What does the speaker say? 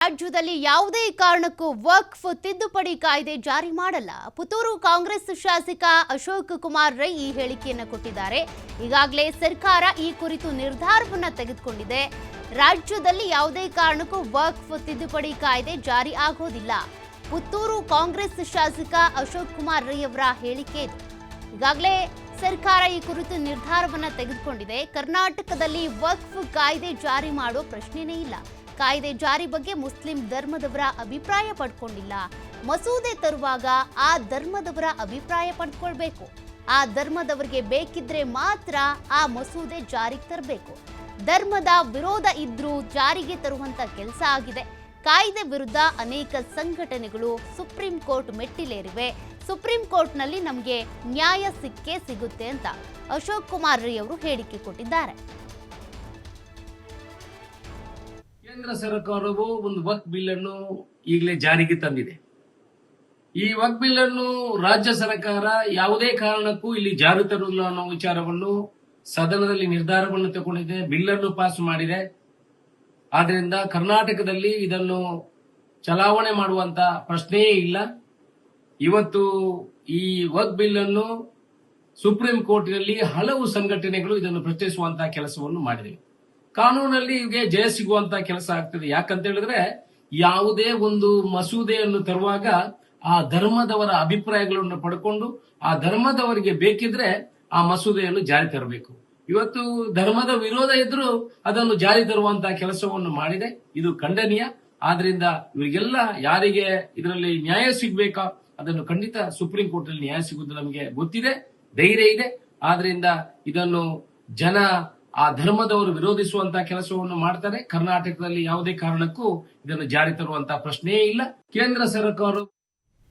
ರಾಜ್ಯದಲ್ಲಿ ಯಾವುದೇ ಕಾರಣಕ್ಕೂ ವಕ್ಫ್ ತಿದ್ದುಪಡಿ ಕಾಯ್ದೆ ಜಾರಿ ಮಾಡಲ್ಲ. ಪುತ್ತೂರು ಕಾಂಗ್ರೆಸ್ ಶಾಸಕ ಅಶೋಕ್ ಕುಮಾರ್ ರೈ ಈ ಹೇಳಿಕೆಯನ್ನು ಕೊಟ್ಟಿದ್ದಾರೆ. ಈಗಾಗಲೇ ಸರ್ಕಾರ ಈ ಕುರಿತು ನಿರ್ಧಾರವನ್ನ ತೆಗೆದುಕೊಂಡಿದೆ. ರಾಜ್ಯದಲ್ಲಿ ಯಾವುದೇ ಕಾರಣಕ್ಕೂ ವಕ್ಫ್ ತಿದ್ದುಪಡಿ ಕಾಯ್ದೆ ಜಾರಿ ಆಗೋದಿಲ್ಲ. ಪುತ್ತೂರು ಕಾಂಗ್ರೆಸ್ ಶಾಸಕ ಅಶೋಕ್ ಕುಮಾರ್ ರೈ ಅವರ ಹೇಳಿಕೆ ಇದು. ಈಗಾಗಲೇ ಸರ್ಕಾರ ಈ ಕುರಿತು ನಿರ್ಧಾರವನ್ನ ತೆಗೆದುಕೊಂಡಿದೆ. ಕರ್ನಾಟಕದಲ್ಲಿ ವಕ್ಫ್ ಕಾಯ್ದೆ ಜಾರಿ ಮಾಡೋ ಪ್ರಶ್ನೆನೇ ಇಲ್ಲ. ಕಾಯ್ದೆ ಜಾರಿ ಬಗ್ಗೆ ಮುಸ್ಲಿಂ ಧರ್ಮದವರ ಅಭಿಪ್ರಾಯ ಪಡ್ಕೊಂಡಿಲ್ಲ. ಮಸೂದೆ ತರುವಾಗ ಆ ಧರ್ಮದವರ ಅಭಿಪ್ರಾಯ ಪಡ್ಕೊಳ್ಬೇಕು. ಆ ಧರ್ಮದವರಿಗೆ ಬೇಕಿದ್ರೆ ಮಾತ್ರ ಆ ಮಸೂದೆ ಜಾರಿಗೆ ತರಬೇಕು. ಧರ್ಮದ ವಿರೋಧ ಇದ್ರೂ ಜಾರಿಗೆ ತರುವಂತ ಕೆಲಸ ಆಗಿದೆ. ಕಾಯ್ದೆ ವಿರುದ್ಧ ಅನೇಕ ಸಂಘಟನೆಗಳು ಸುಪ್ರೀಂ ಕೋರ್ಟ್ ಮೆಟ್ಟಿಲೇರಿವೆ. ಸುಪ್ರೀಂ ಕೋರ್ಟ್ನಲ್ಲಿ ನಮಗೆ ನ್ಯಾಯ ಸಿಕ್ಕೇ ಸಿಗುತ್ತೆ ಅಂತ ಅಶೋಕ್ ಕುಮಾರ್ ರೈ ಅವರು ಹೇಳಿಕೆ ಕೊಟ್ಟಿದ್ದಾರೆ. ಕೇಂದ್ರ ಸರ್ಕಾರವು ಒಂದು ವಕ್ಫ್ ಬಿಲ್ ಅನ್ನು ಈಗಲೇ ಜಾರಿಗೆ ತಂದಿದೆ. ಈ ವಕ್ಫ್ ಬಿಲ್ ಅನ್ನು ರಾಜ್ಯ ಸರ್ಕಾರ ಯಾವುದೇ ಕಾರಣಕ್ಕೂ ಇಲ್ಲಿ ಜಾರಿ ತರಲ್ಲ ಅನ್ನೋ ವಿಚಾರವನ್ನು ಸದನದಲ್ಲಿ ನಿರ್ಧಾರವನ್ನು ತಗೊಂಡಿದೆ. ಬಿಲ್ ಅನ್ನು ಪಾಸ್ ಮಾಡಿದೆ. ಆದ್ರಿಂದ ಕರ್ನಾಟಕದಲ್ಲಿ ಇದನ್ನು ಚಲಾವಣೆ ಮಾಡುವಂತ ಪ್ರಶ್ನೆಯೇ ಇಲ್ಲ. ಇವತ್ತು ಈ ವಕ್ಫ್ ಬಿಲ್ ಅನ್ನು ಸುಪ್ರೀಂ ಕೋರ್ಟ್ನಲ್ಲಿ ಹಲವು ಸಂಘಟನೆಗಳು ಇದನ್ನು ಪ್ರಶ್ನಿಸುವಂತಹ ಕೆಲಸವನ್ನು ಮಾಡಿದೆ. ಕಾನೂನಲ್ಲಿ ಇವಿಗೆ ಜಯ ಸಿಗುವಂತ ಕೆಲಸ ಆಗ್ತದೆ. ಯಾಕಂತ ಹೇಳಿದ್ರೆ ಯಾವುದೇ ಒಂದು ಮಸೂದೆಯನ್ನು ತರುವಾಗ ಆ ಧರ್ಮದವರ ಅಭಿಪ್ರಾಯಗಳನ್ನು ಪಡ್ಕೊಂಡು ಆ ಧರ್ಮದವರಿಗೆ ಬೇಕಿದ್ರೆ ಆ ಮಸೂದೆಯನ್ನು ಜಾರಿ ತರಬೇಕು. ಇವತ್ತು ಧರ್ಮದ ವಿರೋಧ ಇದ್ರೂ ಅದನ್ನು ಜಾರಿ ತರುವಂತಹ ಕೆಲಸವನ್ನು ಮಾಡಿದೆ. ಇದು ಖಂಡನೀಯ. ಆದ್ರಿಂದ ಇವರಿಗೆಲ್ಲ ಯಾರಿಗೆ ಇದರಲ್ಲಿ ನ್ಯಾಯ ಸಿಗ್ಬೇಕಾ ಅದನ್ನು ಖಂಡಿತ ಸುಪ್ರೀಂ ಕೋರ್ಟ್ ಅಲ್ಲಿ ನ್ಯಾಯ ಸಿಗುವುದು ನಮಗೆ ಗೊತ್ತಿದೆ, ಧೈರ್ಯ ಇದೆ. ಆದ್ರಿಂದ ಇದನ್ನು ಜನ ಆ ಧರ್ಮದವರು ವಿರೋಧಿಸುವಂತಹ ಕೆಲಸವನ್ನು ಮಾಡ್ತಾರೆ. ಕರ್ನಾಟಕದಲ್ಲಿ ಯಾವುದೇ ಕಾರಣಕ್ಕೂ ಇದನ್ನು ಜಾರಿ ತರುವಂತಹ ಪ್ರಶ್ನೆಯೇ ಇಲ್ಲ. ಕೇಂದ್ರ ಸರ್ಕಾರ